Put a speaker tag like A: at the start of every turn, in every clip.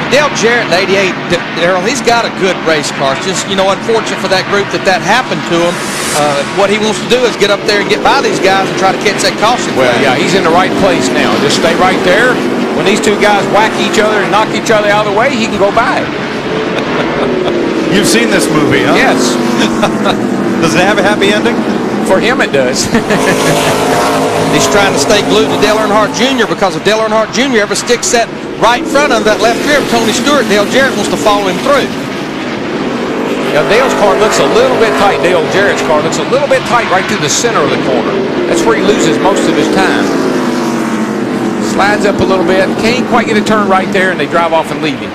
A: Dale Jarrett in 88, Darrell, he's got a good race car. It's just, unfortunate for that group that happened to him. What he wants to do is get up there and get by these guys and try to catch that caution.
B: Well, yeah, he's in the right place now. Just stay right there. When these two guys whack each other and knock each other out of the way, he can go by.
C: You've seen this movie, huh?
B: Yes.
C: Does it have a happy ending?
B: For him, it does.
A: He's trying to stay glued to Dale Earnhardt Jr. because if Dale Earnhardt Jr. ever sticks that right front of that left rear of Tony Stewart, Dale Jarrett wants to follow him through.
B: Now, Dale's car looks a little bit tight. Dale Jarrett's car looks a little bit tight right through the center of the corner. That's where he loses most of his time. Slides up a little bit. Can't quite get a turn right there, and they drive off and leave him.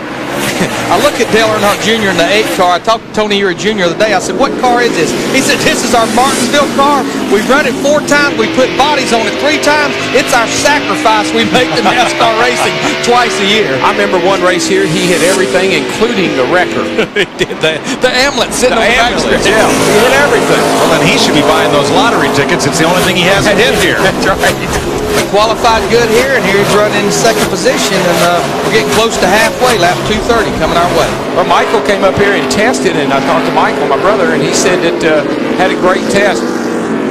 A: I look at Dale Earnhardt Jr. in the 8 car. I talked to Tony Eury Jr. the other day. I said, what car is this? He said, this is our Martinsville car. We've run it 4 times. We put bodies on it 3 times. It's our sacrifice we make to NASCAR racing twice a year.
B: I remember one race here, he hit everything, including the wrecker.
A: He did the ambulance sitting on the backstretch.
B: Yeah, he hit everything.
C: Well, then he should be buying those lottery tickets. It's the only thing he hasn't hit here.
B: That's right.
A: We qualified good here, and here he's running in second position, and we're getting close to halfway, lap 230 coming our way.
B: Well, Michael came up here and tested, and I talked to Michael, my brother, and he said that had a great test.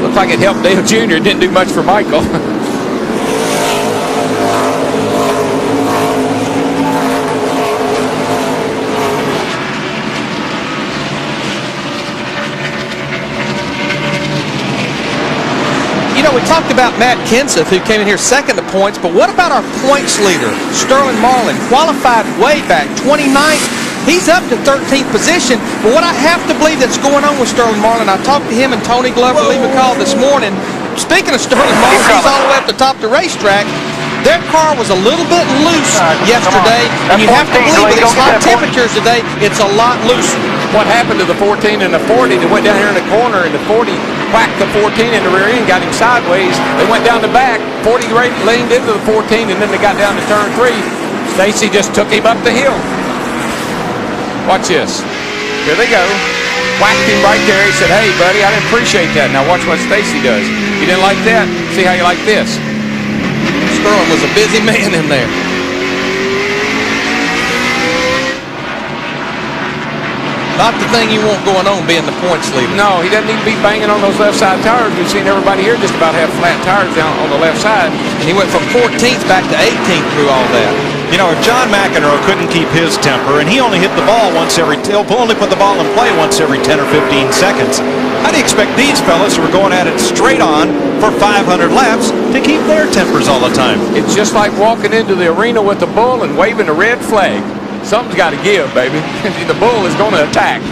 B: Looked like it helped Dale Jr. It didn't do much for Michael.
A: We talked about Matt Kenseth, who came in here second to points, but what about our points leader, Sterling Marlin, qualified way back, 29th. He's up to 13th position, but what I have to believe that's going on with Sterling Marlin, I talked to him and Tony Glover, Lee McCall this morning. Speaking of Sterling Marlin, he's all the way up the top of the racetrack. Their car was a little bit loose yesterday, and you have to believe with these hot temperatures today, it's a lot looser.
B: What happened to the 14 and the 40? They went down here in the corner, and the 40 whacked the 14 in the rear end, got him sideways. They went down the back. 40 leaned into the 14, and then they got down to turn 3. Stacy just took him up the hill. Watch this. Here they go. Whacked him right there. He said, hey, buddy, I didn't appreciate that. Now watch what Stacy does. You didn't like that? See how you like this.
A: Sterling was a busy man in there. Not the thing you want going on being the points leader.
B: No, he doesn't need to be banging on those left side tires. We've seen everybody here just about have flat tires down on the left side.
A: And he went from 14th back to 18th through all that.
C: If John McEnroe couldn't keep his temper and he only hit the ball only put the ball in play once every 10 or 15 seconds, how do you expect these fellas who are going at it straight on for 500 laps to keep their tempers all the time?
B: It's just like walking into the arena with the bull and waving a red flag. Something's got to give, baby. The bull is going to attack.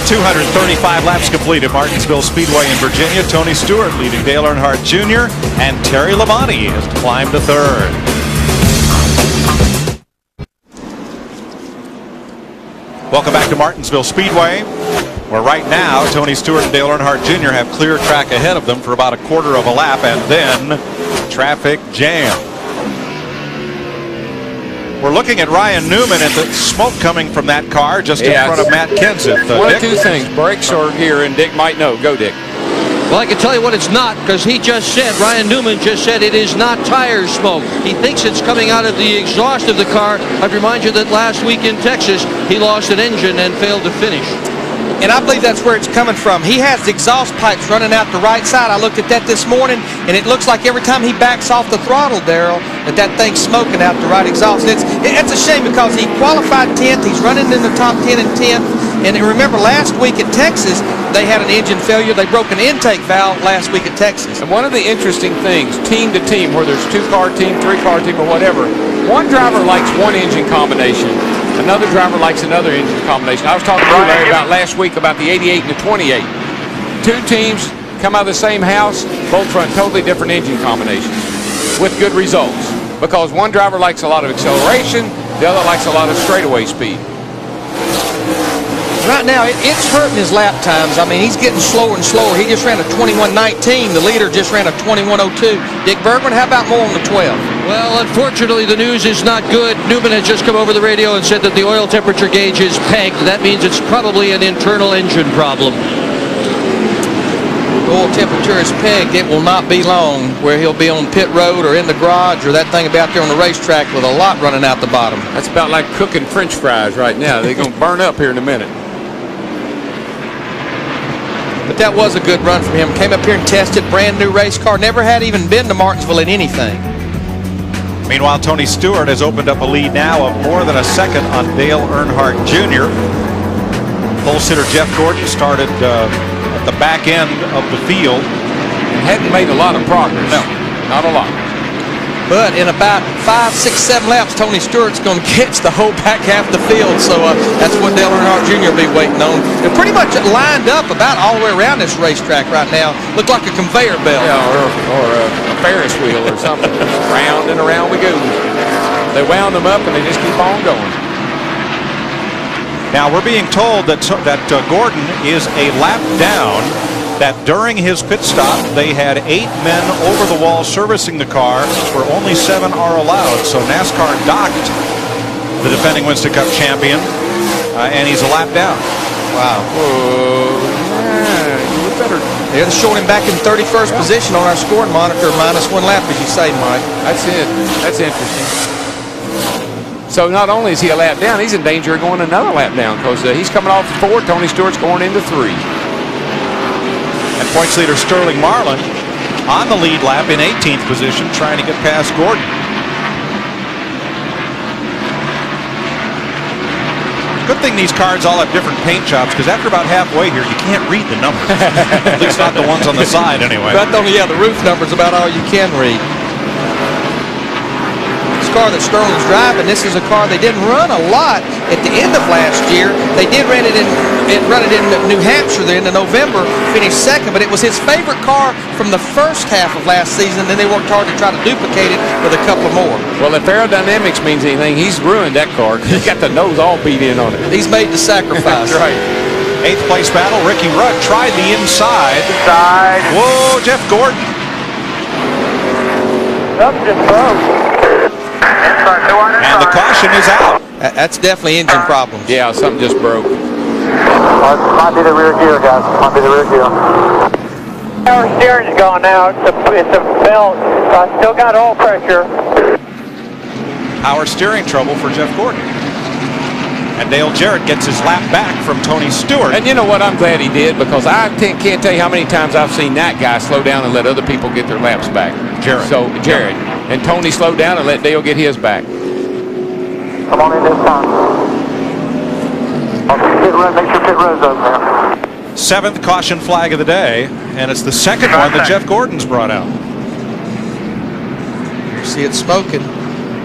C: .235 laps complete at Martinsville Speedway in Virginia. Tony Stewart leading Dale Earnhardt Jr. and Terry Labonte has climbed to 3rd. Welcome back to Martinsville Speedway, where right now Tony Stewart and Dale Earnhardt Jr. have clear track ahead of them for about a quarter of a lap, and then traffic jam. We're looking at Ryan Newman and the smoke coming from that car just in front of Matt Kenseth.
B: One of 2 things, brakes or gear, and Dick might know. Go, Dick.
D: Well, I can tell you what it's not, because he just said, Ryan Newman just said it is not tire smoke. He thinks it's coming out of the exhaust of the car. I'd remind you that last week in Texas, he lost an engine and failed to finish.
A: And I believe that's where it's coming from. He has the exhaust pipes running out the right side. I looked at that this morning, and it looks like every time he backs off the throttle, Darrell, that thing's smoking out the right exhaust. It's a shame because he qualified 10th. He's running in the top 10 and 10th. And remember, last week at Texas, they had an engine failure. They broke an intake valve last week at Texas.
B: And one of the interesting things, team to team, where there's 2-car team, 3-car team, or whatever, one driver likes one engine combination. Another driver likes another engine combination. I was talking to Larry about last week about the 88 and the 28. 2 teams come out of the same house, both run totally different engine combinations with good results. Because one driver likes a lot of acceleration, the other likes a lot of straightaway speed.
A: Right now, it's hurting his lap times. I mean, he's getting slower and slower. He just ran a 21.19. The leader just ran a 21.02. Dick Bergman, how about more on the 12?
D: Well, unfortunately, the news is not good. Newman has just come over the radio and said that the oil temperature gauge is pegged. That means it's probably an internal engine problem.
A: Oil temperature is pegged. It will not be long where he'll be on pit road or in the garage or that thing about there on the racetrack with a lot running out the bottom.
B: That's about like cooking French fries right now. They're going to burn up here in a minute.
A: But that was a good run from him. Came up here and tested, brand new race car. Never had even been to Martinsville in anything.
C: Meanwhile, Tony Stewart has opened up a lead now of more than a second on Dale Earnhardt Jr. Pole sitter Jeff Gordon started at the back end of the field.
B: And hadn't made a lot of progress.
C: No.
B: Not a lot.
A: But in about 5, 6, 7 laps, Tony Stewart's going to catch the whole back half of the field. So that's what Dale Earnhardt Jr. will be waiting on. They're pretty much lined up about all the way around this racetrack right now. Look like a conveyor belt.
B: Yeah, or a Ferris wheel or something. Round and around we go. They wound them up and they just keep on going.
C: Now we're being told that Gordon is a lap down, that during his pit stop they had 8 men over the wall servicing the car where only 7 are allowed. So NASCAR docked the defending Winston Cup champion and he's a lap down.
A: Wow.
B: You better.
A: They're showing him back in 31st position on our scoring monitor, -1 lap, as you say, Mike.
B: That's it. That's interesting. So not only is he a lap down, he's in danger of going another lap down because he's coming off 4. Tony Stewart's going into 3.
C: And points leader Sterling Marlin on the lead lap in 18th position, trying to get past Gordon. Good thing these cards all have different paint jobs, because after about halfway here, you can't read the numbers. At least not the ones on the side, anyway.
A: But yeah, the roof number's about all you can read. This car that Sterling's driving, this is a car they didn't run a lot at the end of last year. They did run it in New Hampshire there in November, finished second, but it was his favorite car from the first half of last season. Then they worked hard to try to duplicate it with a couple more.
B: Well, if aerodynamics means anything, he's ruined that car. He's got the nose all beat in on it.
A: He's made the sacrifice.
B: That's right.
C: 8th place battle, Ricky Rudd tried the inside. Whoa, Jeff Gordon.
E: Something just broke.
C: And the caution is out.
A: That's definitely engine problems.
B: Yeah, something just broke.
E: Might be the rear gear, guys. Might be the rear gear. Power steering's gone now. It's a belt. So I still got oil pressure.
C: Power steering trouble for Jeff Gordon. And Dale Jarrett gets his lap back from Tony Stewart.
B: And you know what? I'm glad he did, because I can't tell you how many times I've seen that guy slow down and let other people get their laps back.
C: Jarrett.
B: So Jarrett. And Tony slowed down and let Dale get his back.
E: Come on in this time. Make sure pit road's open there.
C: 7th caution flag of the day, and it's the second one that Jeff Gordon's brought out.
A: See it smoking.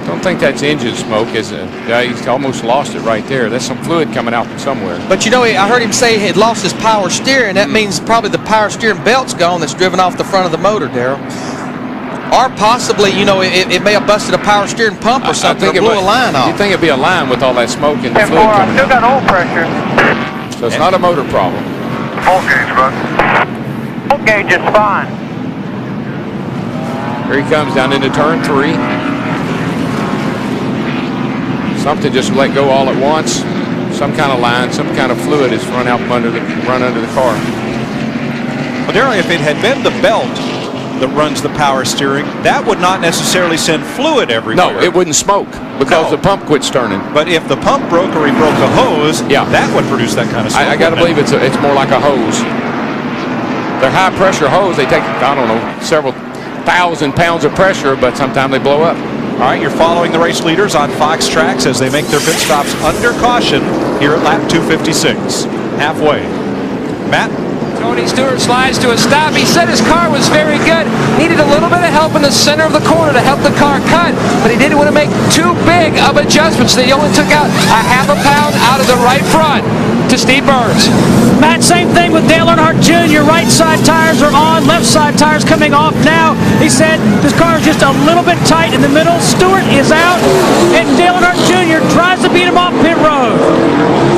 B: Don't think that's engine smoke, is it? Yeah, he's almost lost it right there. There's some fluid coming out from somewhere.
A: But you know, I heard him say he had lost his power steering. That means probably the power steering belt's gone that's driven off the front of the motor, Darrell. Or possibly, you know, it may have busted a power steering pump or something, or blew a line off.
B: You think it'd be a line with all that smoke and the fluid
E: I
B: coming
E: still
B: out.
E: got oil pressure.
B: So it's not a motor problem.
E: Full gauge, bud. Full gauge is fine.
B: Here he comes down into turn 3. Something just let go all at once. Some kind of line, some kind of fluid has run under the car.
C: Well, Darrell, if it had been the belt that runs the power steering, that would not necessarily send fluid everywhere.
B: No, it wouldn't smoke because the pump quits turning.
C: But if the pump broke or he broke the hose, that would produce that kind of smoke.
B: I got to believe it's more like a hose. They're high pressure hose. They take, I don't know, several thousand pounds of pressure, but sometimes they blow up.
C: All right, you're following the race leaders on Fox Tracks as they make their pit stops under caution here at lap 256, halfway. Matt?
F: Tony Stewart slides to a stop. He said his car was very good. Needed a little bit of help in the center of the corner to help the car cut, but he didn't want to make too big of adjustments. He only took out a half a pound out of the right front to Steve Burns.
G: Matt, same thing with Dale Earnhardt Jr. Right side tires are on, left side tires coming off now. He said this car is just a little bit tight in the middle. Stewart is out, and Dale Earnhardt Jr. tries to beat him off pit road.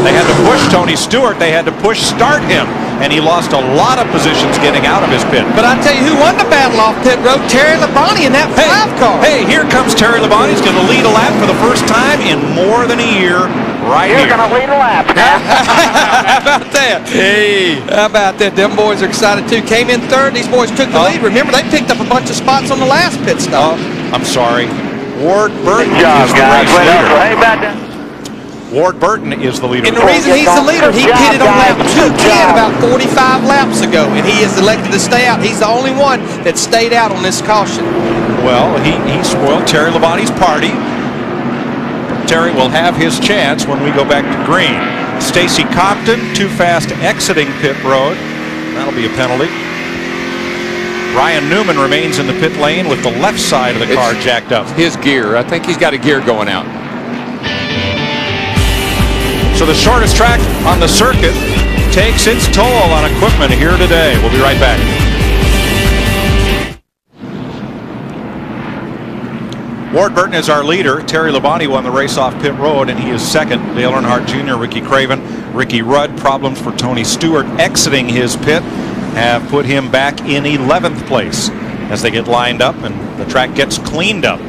C: They had to push Tony Stewart. They had to push start him and he lost a lot of positions getting out of his pit.
A: But I tell you who won the battle off pit road, Terry Labonte in that 5 car.
C: Hey, here comes Terry Labonte. He's going to lead a lap for the first time in more than a year right
E: You're
C: here.
E: going to lead a lap.
A: How about that?
C: Hey.
A: How about that? Them boys are excited too. Came in third. These boys took the lead. Remember, they picked up a bunch of spots on the last pit stop.
C: I'm sorry. Ward Burton
E: Good job,
C: is the
E: guys.
C: race
E: Way up.
C: leader.
E: Hey, back down.
C: Ward Burton is the leader.
A: And the reason he's the leader, he
E: Good job,
A: pitted on lap
E: guys.
A: 210
E: Good job.
A: about 45 laps ago, and he is elected to stay out. He's the only one that stayed out on this caution.
C: Well, he spoiled Terry Labonte's party. Terry will have his chance when we go back to green. Stacy Compton, too fast exiting pit road. That'll be a penalty. Ryan Newman remains in the pit lane with the left side of the car jacked up.
B: His gear. I think he's got a gear going out.
C: So the shortest track on the circuit takes its toll on equipment here today. We'll be right back. Ward Burton is our leader. Terry Labonte won the race off pit road, and he is second. Dale Earnhardt Jr., Ricky Craven, Ricky Rudd. Problems for Tony Stewart exiting his pit have put him back in 11th place as they get lined up and the track gets cleaned up.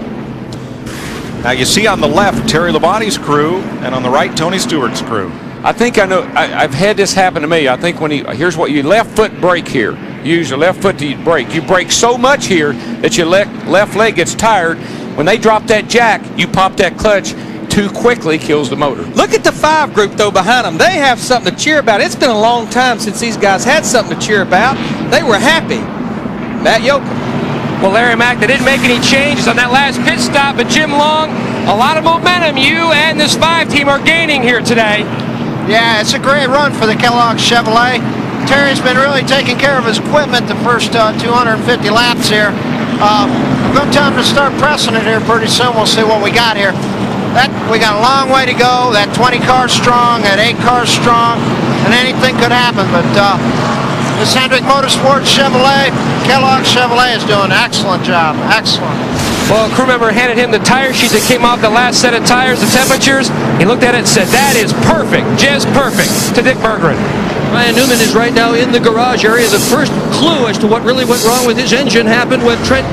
C: Now you see on the left Terry Labonte's crew, and on the right Tony Stewart's crew.
B: I think I know. I've had this happen to me. I think when here's what you left foot brake here. You use your left foot to brake. You brake so much here that your left leg gets tired. When they drop that jack, you pop that clutch too quickly, kills the motor.
A: Look at the 5 group though behind them. They have something to cheer about. It's been a long time since these guys had something to cheer about. They were happy. Matt Yoakum.
F: Well, Larry Mack, they didn't make any changes on that last pit stop, but Jim Long, a lot of momentum you and this 5 team are gaining here today.
H: Yeah, it's a great run for the Kellogg Chevrolet. Terry's been really taking care of his equipment the first 250 laps here. I'm going to tell him to start pressing it here pretty soon. We'll see what we got here. We got a long way to go. That 20 car's strong, that 8 car's strong, and anything could happen. But this Hendrick Motorsports Chevrolet, Kellogg Chevrolet is doing an excellent job. Excellent.
F: Well, a crew member handed him the tire sheet that came off the last set of tires, the temperatures. He looked at it and said, "That is perfect, just perfect," to Dick Berggren.
D: Ryan Newman is right now in the garage area. The first clue as to what really went wrong with his engine happened when Trent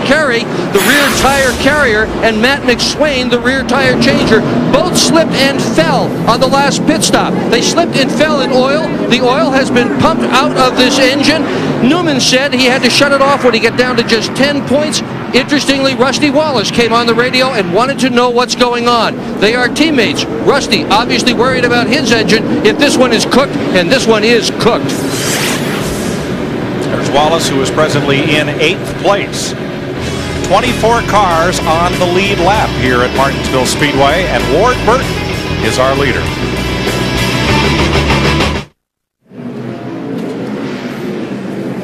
D: Carey, the rear tire carrier, and Matt McSwain, the rear tire changer, both slipped and fell on the last pit stop. They slipped and fell in oil. The oil has been pumped out of this engine. Newman said he had to shut it off when he got down to just 10 points. Interestingly, Rusty Wallace came on the radio and wanted to know what's going on. They are teammates. Rusty obviously worried about his engine if this one is cooked, and this one is cooked.
C: There's Wallace, who is presently in 8th place. 24 cars on the lead lap here at Martinsville Speedway, and Ward Burton is our leader.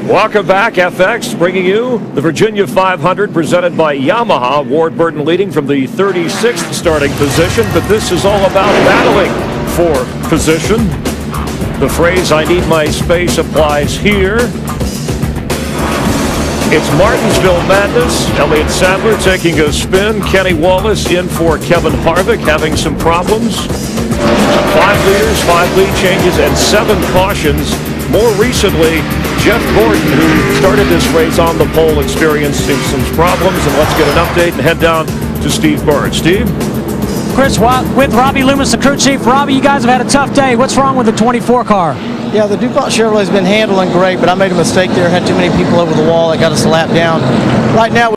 I: Welcome back, FX, bringing you the Virginia 500 presented by Yamaha. Ward Burton leading from the 36th starting position, but this is all about battling for position. The phrase "I need my space" applies here. It's Martinsville Madness. Elliott Sadler taking a spin. Kenny Wallace in for Kevin Harvick, having some problems. 5 leaders, 5 lead changes, and 7 cautions. More recently, Jeff Gordon, who started this race on the pole, experiencing some problems. And let's get an update and head down to Steve Byrne. Steve?
G: Chris Watt with Robbie Loomis, the crew chief. Robbie, you guys have had a tough day. What's wrong with the 24 car?
J: Yeah, the DuPont Chevrolet's been handling great, but I made a mistake there. Had too many people over the wall that got us a lap down. Right now,